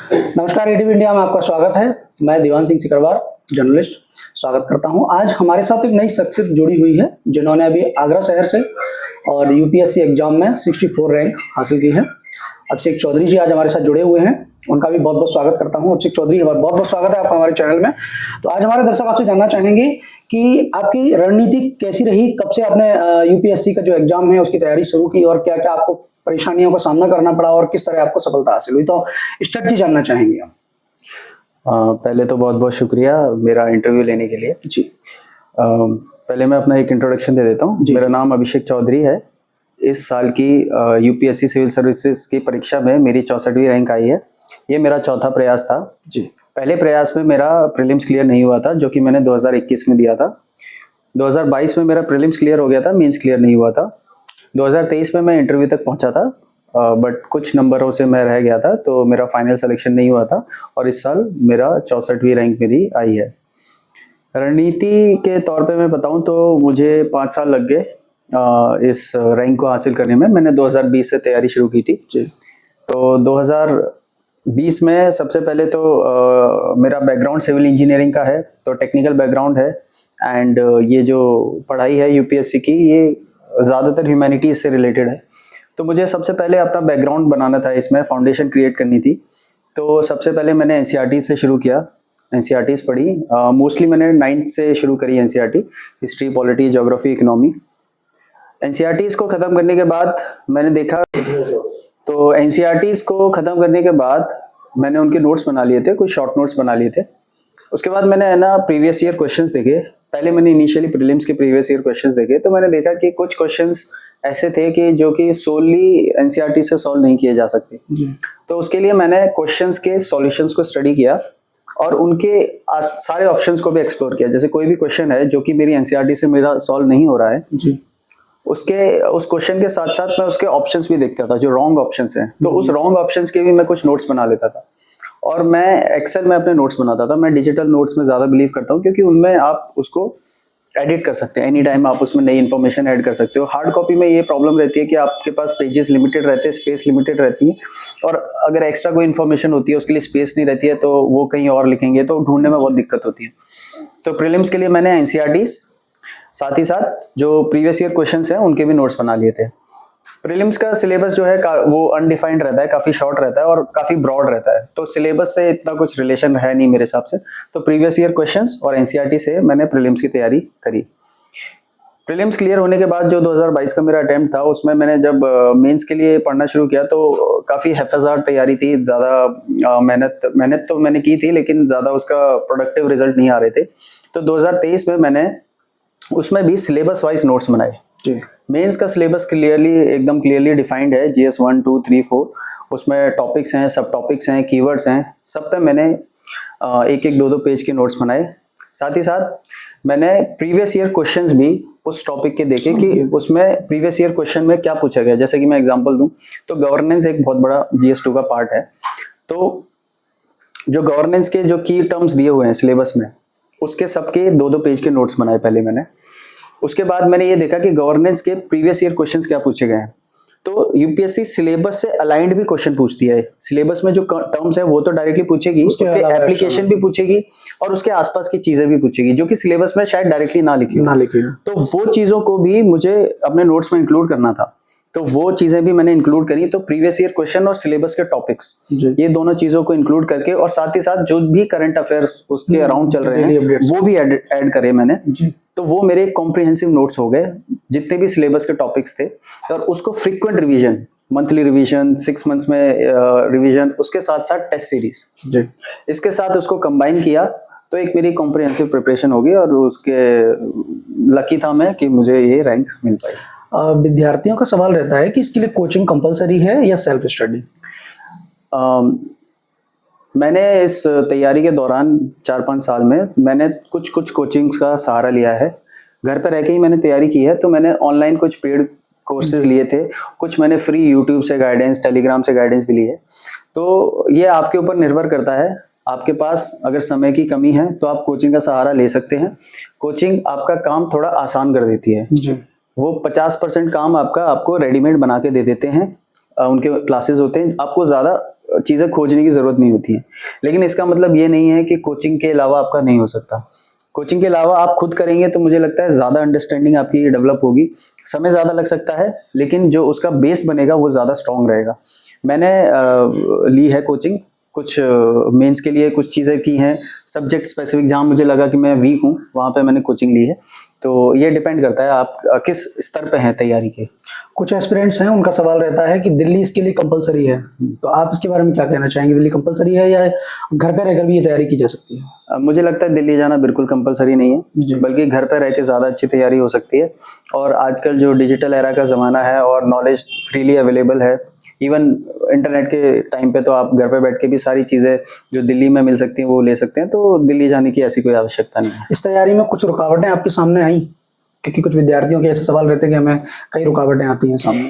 नमस्कार, ATV India में आपका स्वागत है। मैं दीवान सिंह सिकरवार, जर्नलिस्ट, स्वागत करता हूं। आज हमारे साथ एक नई शख्सियत जुड़ी हुई है जिन्होंने अभी आगरा शहर से और यूपीएससी एग्जाम में 64 रैंक हासिल की है। अभिषेक चौधरी जी आज हमारे साथ जुड़े हुए हैं, उनका भी बहुत बहुत स्वागत करता हूं। अभिषेक चौधरी, बहुत बहुत स्वागत है आपका हमारे चैनल में। तो आज हमारे दर्शक आपसे जानना चाहेंगे कि आपकी रणनीति कैसी रही, कब से आपने यूपीएससी का जो एग्जाम है उसकी तैयारी शुरू की और क्या क्या आपको परेशानियों का सामना करना पड़ा और किस तरह आपको सफलता हासिल हुई। तो स्ट्रेटजी जानना चाहेंगे हम। पहले तो बहुत बहुत शुक्रिया मेरा इंटरव्यू लेने के लिए जी। पहले मैं अपना एक इंट्रोडक्शन दे देता हूँ। मेरा नाम अभिषेक चौधरी है। इस साल की यूपीएससी सिविल सर्विसेज की परीक्षा में मेरी 64वीं रैंक आई है। ये मेरा चौथा प्रयास था। जी। पहले प्रयास में मेरा प्रीलिम्स क्लियर नहीं हुआ था, जो कि मैंने 2021 में दिया था। 2022 में मेरा प्रीलिम्स क्लियर हो गया था, मेंस क्लियर नहीं हुआ था। 2023 में मैं इंटरव्यू तक पहुंचा था, बट कुछ नंबरों से मैं रह गया था, तो मेरा फाइनल सिलेक्शन नहीं हुआ था। और इस साल मेरा 64वीं रैंक मेरी आई है। रणनीति के तौर पे मैं बताऊं तो मुझे 5 साल लग गए इस रैंक को हासिल करने में। मैंने 2020 से तैयारी शुरू की थी। तो 2020 में सबसे पहले तो मेरा बैकग्राउंड सिविल इंजीनियरिंग का है, तो टेक्निकल बैकग्राउंड है। एंड ये जो पढ़ाई है यूपीएससी की, ये ज़्यादातर ह्यूमैनिटीज़ से रिलेटेड है। तो मुझे सबसे पहले अपना बैकग्राउंड बनाना था, इसमें फाउंडेशन क्रिएट करनी थी। तो सबसे पहले मैंने एनसीईआरटी से शुरू किया, एनसीईआरटीज़ पढ़ी। मोस्टली मैंने 9th से शुरू करी NCERT, history, polity, geography, economy. NCERTs को ख़त्म करने के बाद मैंने देखा, तो एनसीईआरटीज़ को ख़त्म करने के बाद मैंने उनके नोट्स बना लिए थे, कुछ शॉर्ट नोट्स बना लिए थे। उसके बाद मैंने है ना प्रीवियस ईयर क्वेश्चंस देखे। पहले मैंने इनिशियली प्रीलिम्स के प्रीवियस ईयर क्वेश्चंस देखे, तो मैंने देखा कि कुछ क्वेश्चंस ऐसे थे कि जो कि सोली एनसीईआरटी से सॉल्व नहीं किए जा सकते। तो उसके लिए मैंने क्वेश्चंस के सॉल्यूशंस को स्टडी किया और उनके सारे ऑप्शंस को भी एक्सप्लोर किया। जैसे कोई भी क्वेश्चन है जो कि मेरी एनसीईआरटी से मेरा सॉल्व नहीं हो रहा है, उस क्वेश्चन के साथ साथ मैं उसके ऑप्शंस भी देखता था, जो रॉन्ग ऑप्शंस हैं। तो उस रॉन्ग ऑप्शंस के भी मैं कुछ नोट्स बना लेता था और मैं एक्सेल में अपने नोट्स बनाता था। मैं डिजिटल नोट्स में ज़्यादा बिलीव करता हूँ, क्योंकि उनमें आप उसको एडिट कर सकते हैं, एनी टाइम आप उसमें नई इन्फॉर्मेशन ऐड कर सकते हो। हार्ड कॉपी में ये प्रॉब्लम रहती है कि आपके पास पेजेस लिमिटेड रहते हैं, स्पेस लिमिटेड रहती है, और अगर एक्स्ट्रा कोई इन्फॉर्मेशन होती है उसके लिए स्पेस नहीं रहती है, तो वो कहीं और लिखेंगे तो ढूंढने में बहुत दिक्कत होती है। तो प्रीलिम्स के लिए मैंने एनसीईआरटीज़, साथ ही साथ जो प्रीवियस ईयर क्वेश्चंस हैं उनके भी नोट्स बना लिए थे। प्रीलिम्स का सिलेबस जो है वो अनडिफाइंड रहता है, काफ़ी शॉर्ट रहता है और काफ़ी ब्रॉड रहता है, तो सिलेबस से इतना कुछ रिलेशन है नहीं मेरे हिसाब से। तो प्रीवियस ईयर क्वेश्चंस और एनसीईआरटी से मैंने प्रीलिम्स की तैयारी करी। प्रीलिम्स क्लियर होने के बाद जो 2022 का मेरा अटेम्प्ट था, उसमें मैंने जब मेंस के लिए पढ़ना शुरू किया तो काफ़ी हैफाज़ात तैयारी थी। ज़्यादा मेहनत तो मैंने की थी, लेकिन ज़्यादा उसका प्रोडक्टिव रिजल्ट नहीं आ रहे थे। तो 2023 में मैंने उसमें भी सिलेबस वाइज नोट्स बनाए। मेंस का सिलेबस एकदम क्लियरली डिफाइंड है, जीएस 1, 2, 3, 4। उसमें टॉपिक्स हैं, सब टॉपिक्स हैं, कीवर्ड्स हैं, सब पे मैंने एक एक 2-2 पेज के नोट्स बनाए। साथ ही साथ मैंने प्रीवियस ईयर क्वेश्चंस भी उस टॉपिक के देखे कि उसमें प्रीवियस ईयर क्वेश्चन में क्या पूछा गया। जैसे कि मैं एग्जांपल दूं तो गवर्नेंस एक बहुत बड़ा जीएस 2 का पार्ट है। तो जो गवर्नेंस के जो की टर्म्स दिए हुए हैं सिलेबस में, उसके सबके 2-2 पेज के नोट्स बनाए पहले मैंने। उसके बाद मैंने ये देखा कि गवर्नेंस के प्रीवियस ईयर क्वेश्चंस क्या पूछे गए हैं। तो यूपीएससी सिलेबस से अलाइंड भी क्वेश्चन पूछती है। सिलेबस में जो टर्म्स है वो तो डायरेक्टली पूछेगी, उसके एप्लीकेशन भी पूछेगी और उसके आसपास की चीजें भी पूछेगी, जो कि सिलेबस में शायद डायरेक्टली ना लिखी। तो वो चीजों को भी मुझे अपने नोट्स में इंक्लूड करना था, तो वो चीजें भी मैंने इंक्लूड करी। तो प्रीवियस ईयर क्वेश्चन और सिलेबस के टॉपिक्स, ये दोनों चीजों को इंक्लूड करके, और साथ ही साथ जो भी करंट अफेयर्स उसके अराउंड चल रहे हैं वो भी ऐड करे मैंने। तो वो मेरे कॉम्प्रिहेंसिव नोट्स हो गए, जितने भी सिलेबस के टॉपिक्स थे। और उसको frequent revision, monthly revision, 6 months में रिवीजन, उसके साथ साथ टेस्ट सीरीज, इसके साथ उसको कंबाइन किया, तो एक मेरी कॉम्प्रिहेंसिव प्रिपरेशन होगी। और उसके लकी था मैं कि मुझे ये रैंक मिल पाई। विद्यार्थियों का सवाल रहता है कि इसके लिए कोचिंग कंपलसरी है या सेल्फ स्टडी। मैंने इस तैयारी के दौरान 4-5 साल में मैंने कुछ कोचिंग्स का सहारा लिया है। घर पर रह के ही मैंने तैयारी की है। तो मैंने ऑनलाइन कुछ पेड कोर्सेज लिए थे, कुछ मैंने फ्री यूट्यूब से गाइडेंस, टेलीग्राम से गाइडेंस भी लिए। तो ये आपके ऊपर निर्भर करता है। आपके पास अगर समय की कमी है तो आप कोचिंग का सहारा ले सकते हैं। कोचिंग आपका काम थोड़ा आसान कर देती है। वो 50% काम आपको रेडीमेड बना के दे देते हैं। उनके क्लासेस होते हैं, आपको ज़्यादा चीज़ें खोजने की ज़रूरत नहीं होती है। लेकिन इसका मतलब ये नहीं है कि कोचिंग के अलावा आपका नहीं हो सकता। कोचिंग के अलावा आप खुद करेंगे तो मुझे लगता है ज़्यादा अंडरस्टैंडिंग आपकी डेवलप होगी। समय ज़्यादा लग सकता है, लेकिन जो उसका बेस बनेगा वो ज़्यादा स्ट्रॉन्ग रहेगा। मैंने ली है कोचिंग, कुछ मेंस के लिए कुछ चीज़ें की हैं, सब्जेक्ट स्पेसिफिक जहाँ मुझे लगा कि मैं वीक हूँ वहाँ पे मैंने कोचिंग ली है। तो ये डिपेंड करता है आप किस स्तर पे हैं तैयारी के। कुछ एस्पिरेंट्स हैं, उनका सवाल रहता है कि दिल्ली इसके लिए कंपलसरी है, तो आप इसके बारे में क्या कहना चाहेंगे? दिल्ली कंपलसरी है या घर पे रहकर भी ये तैयारी की जा सकती है? मुझे लगता है दिल्ली जाना बिल्कुल कंपलसरी नहीं जी। है, बल्कि घर पे रह के ज़्यादा अच्छी तैयारी हो सकती है। और आजकल जो डिजिटल एरा का ज़माना है और नॉलेज फ्रीली अवेलेबल है, इवन इंटरनेट के टाइम पे तो आप घर पे बैठ के भी सारी चीज़ें जो दिल्ली में मिल सकती हैं वो ले सकते हैं, तो दिल्ली जाने की ऐसी कोई आवश्यकता नहीं है। इस तैयारी में कुछ रुकावटें आपके सामने आई? क्योंकि कुछ विद्यार्थियों के ऐसे सवाल रहते हैं कि हमें कई रुकावटें आती हैं सामने।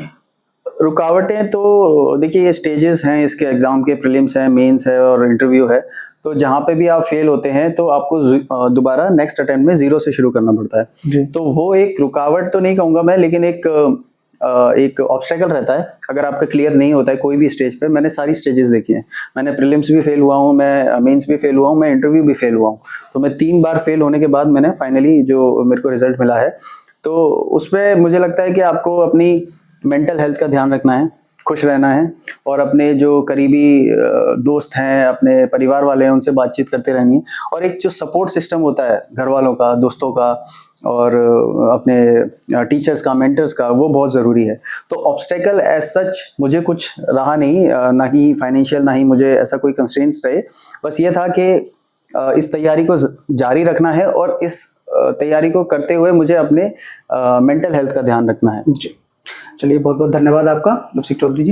रुकावटें तो देखिए, ये स्टेजेस हैं इसके एग्ज़ाम के, प्रीलिम्स हैं, मेंस है और इंटरव्यू है। तो जहाँ पे भी आप फेल होते हैं तो आपको दोबारा नेक्स्ट अटेम्प्ट में 0 से शुरू करना पड़ता है। जी। तो वो एक रुकावट तो नहीं कहूँगा मैं, लेकिन एक ऑब्स्टेकल रहता है अगर आपका क्लियर नहीं होता है कोई भी स्टेज पे। मैंने सारी स्टेजेस देखी हैं, मैंने प्रीलिम्स भी फेल हुआ हूँ, मैं मेंस भी फेल हुआ हूँ, मैं इंटरव्यू भी फेल हुआ हूँ। तो मैं 3 बार फेल होने के बाद मैंने फाइनली जो मेरे को रिजल्ट मिला है, तो उसमें मुझे लगता है कि आपको अपनी मेंटल हेल्थ का ध्यान रखना है, खुश रहना है और अपने जो करीबी दोस्त हैं, अपने परिवार वाले हैं, उनसे बातचीत करते रहनी है। और एक जो सपोर्ट सिस्टम होता है घर वालों का, दोस्तों का और अपने टीचर्स का, मेंटर्स का, वो बहुत ज़रूरी है। तो ऑब्स्टेकल एज सच मुझे कुछ रहा नहीं, ना ही फाइनेंशियल, ना ही मुझे ऐसा कोई कंस्ट्रेंट्स रहे। बस ये था कि इस तैयारी को जारी रखना है और इस तैयारी को करते हुए मुझे अपने मेंटल हेल्थ का ध्यान रखना है। जी, चलिए बहुत बहुत धन्यवाद आपका, लवसिक चौधरी जी।